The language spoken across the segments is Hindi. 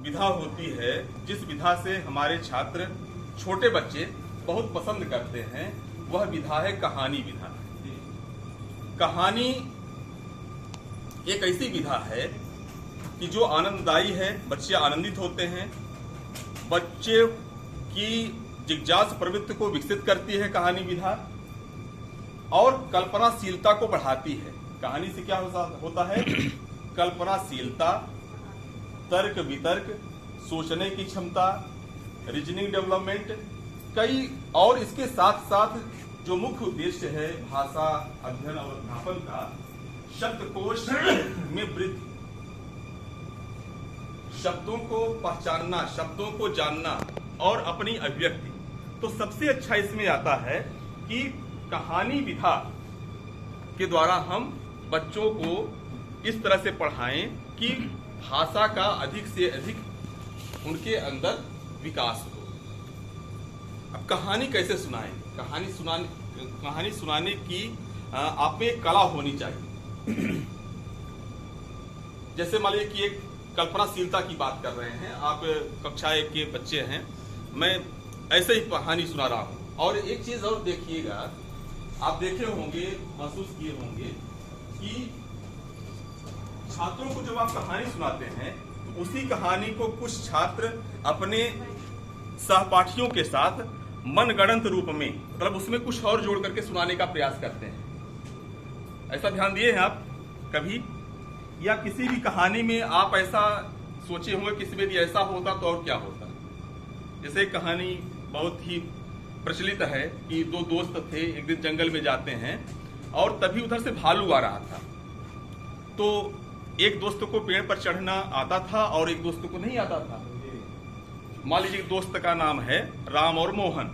विधा होती है जिस विधा से हमारे छात्र छोटे बच्चे बहुत पसंद करते हैं, वह विधा है कहानी विधा। कहानी एक ऐसी विधा है कि जो आनंददायी है, बच्चे आनंदित होते हैं, बच्चे की जिज्ञास प्रवृत्ति को विकसित करती है कहानी विधा और कल्पनाशीलता को बढ़ाती है। कहानी से क्या होता है? कल्पनाशीलता, तर्क वितर्क, सोचने की क्षमता, रीजनिंग डेवलपमेंट, कई और इसके साथ साथ जो मुख्य उद्देश्य है भाषा अध्ययन और अध्यापन का, शब्दकोश में वृद्धि, शब्दों को पहचानना, शब्दों को जानना और अपनी अभिव्यक्ति। तो सबसे अच्छा इसमें आता है कि कहानी विधा के द्वारा हम बच्चों को इस तरह से पढ़ाएं कि भाषा का अधिक से अधिक उनके अंदर विकास हो। अब कहानी कैसे सुनाएं? कहानी सुनाने की आप में एक कला होनी चाहिए। जैसे मान लीजिए कि एक कल्पनाशीलता की बात कर रहे हैं, आप कक्षा 1 के बच्चे हैं, मैं ऐसे ही कहानी सुना रहा हूं। और एक चीज और देखिएगा, आप देखे होंगे, महसूस किए होंगे कि छात्रों को जब आप कहानी सुनाते हैं तो उसी कहानी को कुछ छात्र अपने सहपाठियों के साथ मनगढ़ंत रूप में, मतलब उसमें कुछ और जोड़ करके सुनाने का प्रयास करते हैं। ऐसा ध्यान दिए हैं आप कभी? या किसी भी कहानी में आप ऐसा सोचे होंगे किसी में भी ऐसा होता तो और क्या होता? जैसे एक कहानी बहुत ही प्रचलित है कि दो दोस्त थे, एक दिन जंगल में जाते हैं और तभी उधर से भालू आ रहा था। तो एक दोस्त को पेड़ पर चढ़ना आता था और एक दोस्त को नहीं आता था। मान लीजिए दोस्त का नाम है राम और मोहन।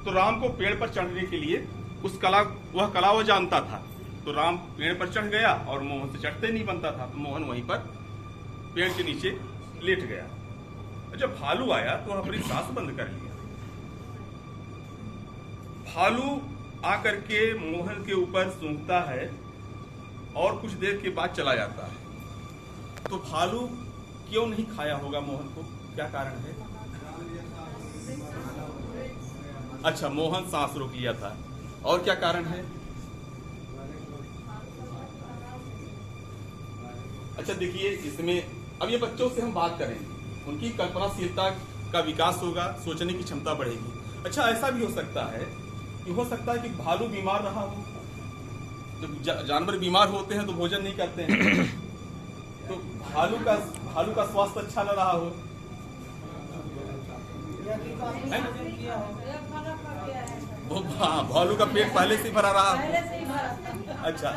तो राम को पेड़ पर चढ़ने के लिए वह कला वो जानता था। तो राम पेड़ पर चढ़ गया और मोहन से चढ़ते नहीं बनता था, तो मोहन वहीं पर पेड़ के नीचे लेट गया। जब भालू आया तो अपनी सांस बंद कर लिया। भालू आकर के मोहन के ऊपर सूंघता है और कुछ देर के बाद चला जाता है। तो भालू क्यों नहीं खाया होगा मोहन को? क्या कारण है? अच्छा, मोहन सांस रोक लिया था। और क्या कारण है? अच्छा देखिए, इसमें अब ये बच्चों से हम बात करेंगे, उनकी कल्पनाशीलता का विकास होगा, सोचने की क्षमता बढ़ेगी। अच्छा, ऐसा भी हो सकता है कि भालू बीमार रहा हो। जब जानवर बीमार होते हैं तो भोजन नहीं करते हैं, तो भालू का स्वास्थ्य अच्छा न रहा हो। भालू का पेट पहले से भरा रहा। अच्छा,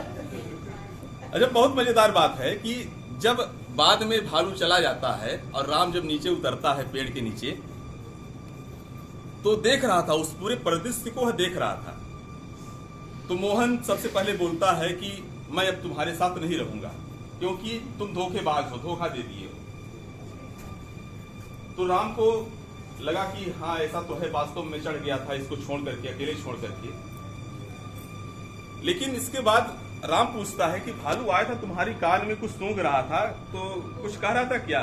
बहुत मजेदार बात है कि जब बाद में भालू चला जाता है और राम जब नीचे उतरता है पेड़ के नीचे, तो देख रहा था, उस पूरे परिदृश्य को वह देख रहा था। तो मोहन सबसे पहले बोलता है कि मैं अब तुम्हारे साथ नहीं रहूंगा क्योंकि तुम धोखेबाज हो, धोखा दे दिए हो। तो राम को लगा कि हाँ ऐसा तो है, वास्तव में चढ़ गया था इसको छोड़ करके, अकेले छोड़ करके। लेकिन इसके बाद राम पूछता है कि भालू आया था, तुम्हारी कान में कुछ सूंघ रहा था, तो कुछ कह रहा था क्या?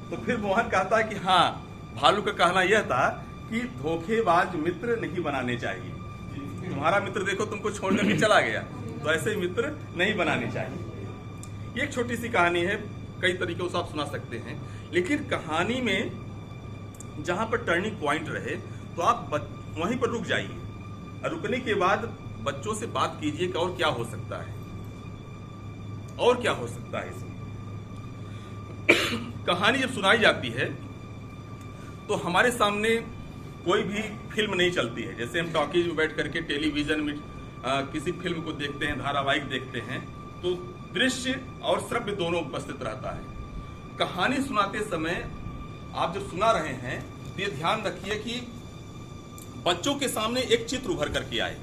तो फिर मोहन कहता है कि हाँ, भालू का कहना यह था कि धोखेबाज मित्र नहीं बनाने चाहिए। तुम्हारा मित्र देखो तुमको छोड़ करके चला गया, तो ऐसे मित्र नहीं बनाने चाहिए। ये एक छोटी सी कहानी है, कई तरीकों से आप सुना सकते हैं। लेकिन कहानी में जहां पर टर्निंग पॉइंट रहे तो आप वहीं पर रुक जाइए, और रुकने के बाद बच्चों से बात कीजिए कि और क्या हो सकता है, और क्या हो सकता है इसमें। कहानी जब सुनाई जाती है तो हमारे सामने कोई भी फिल्म नहीं चलती है। जैसे हम टॉकीज में बैठ करके टेलीविजन में किसी फिल्म को देखते हैं, धारावाहिक देखते हैं, तो दृश्य और श्रव्य दोनों उपस्थित रहता है। कहानी सुनाते समय आप जब सुना रहे हैं तो ये ध्यान रखिए कि बच्चों के सामने एक चित्र उभर करके आए।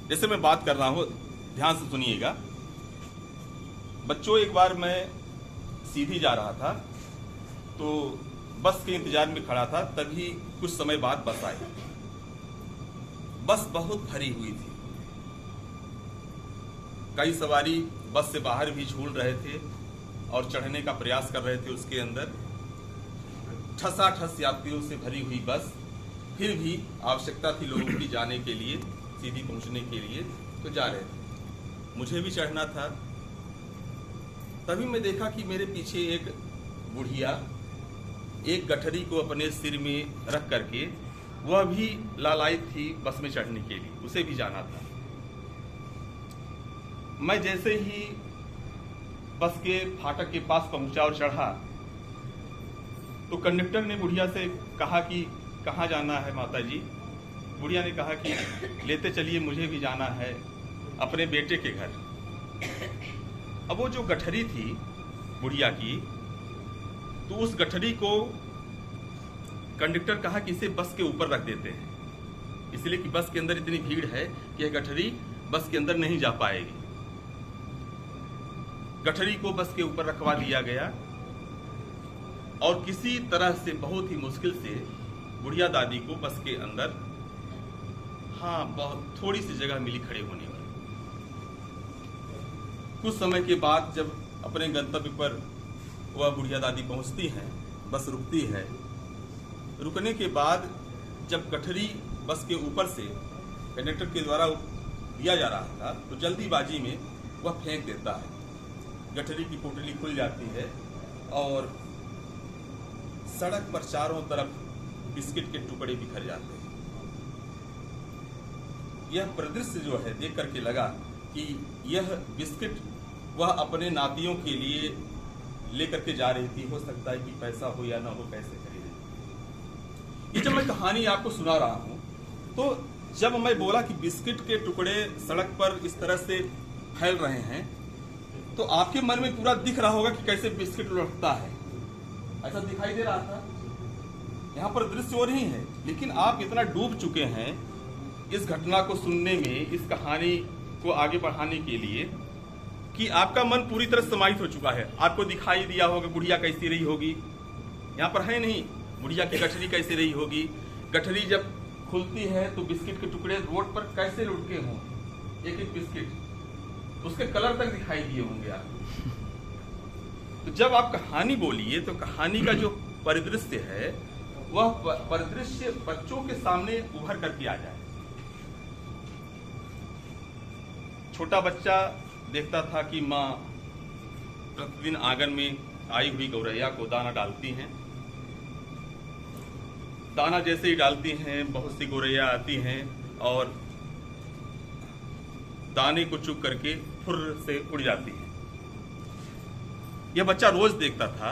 जैसे मैं बात कर रहा हूं, ध्यान से सुनिएगा। बच्चों, एक बार मैं सीधी जा रहा था तो बस के इंतजार में खड़ा था, तभी कुछ समय बाद बस आई। बस बहुत भरी हुई थी, कई सवारी बस से बाहर भी झूल रहे थे और चढ़ने का प्रयास कर रहे थे उसके अंदर। ठसाठस यात्रियों से भरी हुई बस, फिर भी आवश्यकता थी लोगों की जाने के लिए, सीधी पहुंचने के लिए, तो जा रहे थे। मुझे भी चढ़ना था। तभी मैं देखा कि मेरे पीछे एक बुढ़िया एक गठरी को अपने सिर में रख करके, वह भी लालायित थी बस में चढ़ने के लिए, उसे भी जाना था। मैं जैसे ही बस के फाटक के पास पहुंचा और चढ़ा, तो कंडक्टर ने बुढ़िया से कहा कि कहाँ जाना है माता जी। बुढ़िया ने कहा कि लेते चलिए, मुझे भी जाना है अपने बेटे के घर। अब वो जो गठरी थी बुढ़िया की, तो उस गठरी को कंडक्टर कहा कि इसे बस के ऊपर रख देते हैं, इसलिए कि बस के अंदर इतनी भीड़ है कि यह गठरी बस के अंदर नहीं जा पाएगी। गठरी को बस के ऊपर रखवा दिया गया और किसी तरह से बहुत ही मुश्किल से बुढ़िया दादी को बस के अंदर, बहुत थोड़ी सी जगह मिली खड़े होने वाली। कुछ समय के बाद जब अपने गंतव्य पर वह बुढ़िया दादी पहुंचती हैं, बस रुकती है। रुकने के बाद जब गठरी बस के ऊपर से कंडक्टर के द्वारा दिया जा रहा था, तो जल्दीबाजी में वह फेंक देता है। गठरी की पोटली खुल जाती है और सड़क पर चारों तरफ बिस्किट के टुकड़े बिखर जाते हैं। यह परिदृश्य जो है देख करके लगा कि यह बिस्किट वह अपने नातियों के लिए लेकर के जा रही थी। हो सकता है कि पैसा हो या ना हो, पैसे खरीदे। ये जब मैं कहानी आपको सुना रहा हूं, तो जब मैं बोला कि बिस्किट के टुकड़े सड़क पर इस तरह से फैल रहे हैं, तो आपके मन में पूरा दिख रहा होगा कि कैसे बिस्किट लुढ़कता है, ऐसा दिखाई दे रहा था। यहाँ पर दृश्य और नहीं है, लेकिन आप इतना डूब चुके हैं इस घटना को सुनने में, इस कहानी को आगे बढ़ाने के लिए, कि आपका मन पूरी तरह समाहित हो चुका है। आपको दिखाई दिया होगा बुढ़िया कैसी रही होगी, यहाँ पर है नहीं, बुढ़िया की गठरी कैसी रही होगी। गठरी जब खुलती है तो बिस्किट के टुकड़े रोड पर कैसे लुढ़के हों, एक एक बिस्किट, उसके कलर तक दिखाई दिए होंगे आपको। तो जब आप कहानी बोलिए तो कहानी का जो परिदृश्य है, वह परिदृश्य बच्चों के सामने उभर करके आ जाए। छोटा बच्चा देखता था कि माँ प्रतिदिन आंगन में आई हुई गौरैया को दाना डालती हैं। दाना जैसे ही डालती हैं, बहुत सी गौरैया आती हैं और दाने को चुग करके फुर्र से उड़ जाती हैं। यह बच्चा रोज देखता था।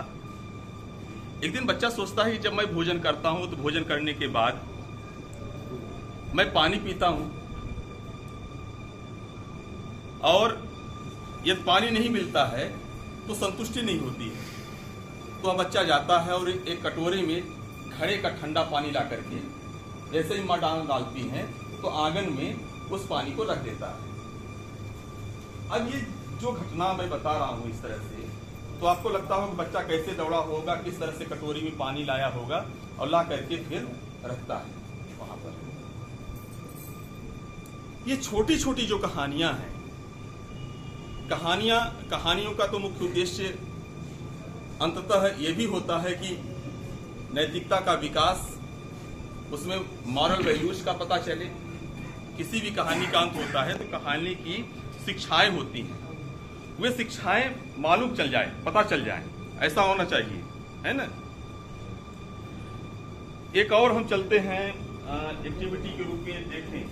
एक दिन बच्चा सोचता है कि जब मैं भोजन करता हूं तो भोजन करने के बाद मैं पानी पीता हूं और यदि पानी नहीं मिलता है तो संतुष्टि नहीं होती है। तो वह बच्चा जाता है और एक कटोरे में घड़े का ठंडा पानी ला करके, जैसे ही माँ दाना डालती हैं तो आंगन में उस पानी को रख देता है। अब ये जो घटना मैं बता रहा हूँ इस तरह से, तो आपको लगता होगा बच्चा कैसे दौड़ा होगा, किस तरह से कटोरी में पानी लाया होगा और ला करके फिर रखता है वहां पर। ये छोटी छोटी जो कहानियां हैं, कहानियों का तो मुख्य उद्देश्य अंततः ये भी होता है कि नैतिकता का विकास, उसमें मॉरल वैल्यूज का पता चले। किसी भी कहानी का अंत होता है तो कहानी की शिक्षाएं होती हैं, वे शिक्षाएं मालूम चल जाए, पता चल जाए, ऐसा होना चाहिए, है ना। एक और हम चलते हैं एक्टिविटी के रूप में देखें।